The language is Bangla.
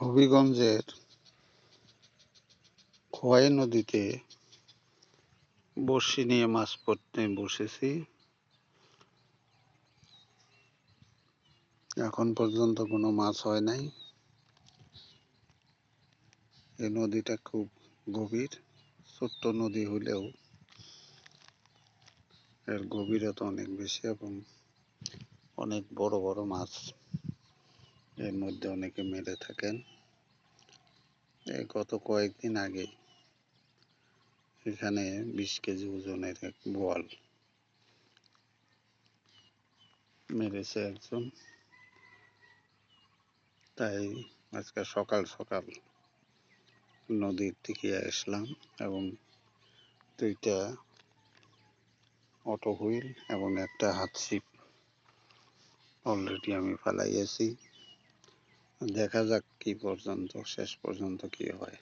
হবিগঞ্জের খোয়াই নদীতে বড়শি নিয়ে মাছ পড়তে বসেছি। এখন পর্যন্ত কোনো মাছ হয় নাই। এই নদীটা খুব গভীর, ছোট্ট নদী হলেও এর গভীরতা অনেক বেশি এবং অনেক বড় বড় মাছ এর মধ্যে অনেকে মেরে থাকেন। এই গত কয়েকদিন আগে এখানে 20 কেজি ওজনের এক বোয়াল মেরেছে একজন। তাই আজকে সকাল সকাল নদীর দিকে আসলাম এবং 2টা অটো হুইল এবং একটা হাত ছিপ অলরেডি আমি ফেলাইয়াছি। দেখা যাক শেষ পর্যন্ত কি হয়।